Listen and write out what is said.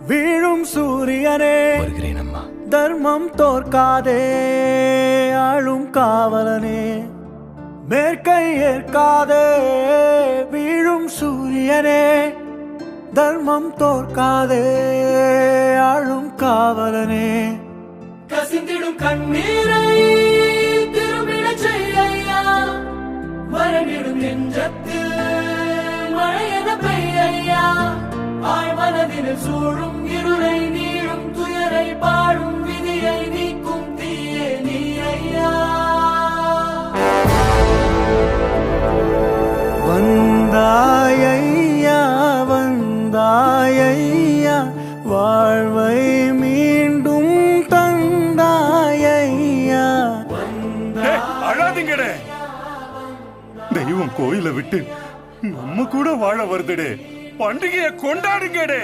வீழும் சூரியனே வருகிறேன் அம்மா. தர்மம் தோற்காதே ஆளும் காவலனே மேற்கை ஏற்காதே வீழும் சூரியனே தர்மம் தோற்காதே ஆளும் காவலனே கசிந்திடும் கண்ணீரை திரும்பிடச் செய்யா மரணிடும் நெஞ்சத்தில் மழையென பெய்யா ஆழ்மனதில் சூழும் இருளை நீளும் துயரை பாடும் விதியை நீக்கும் தீயே நீ ஐயா வந்தாயையா வந்தாயையா வாழ்வை மீண்டும் தந்தாயையா அழாதீங்கடே. தெய்வம் கோயிலை விட்டு நம்ம கூட வாழ வருதுடே. பண்டிகையை கொண்டாடுங்கடே.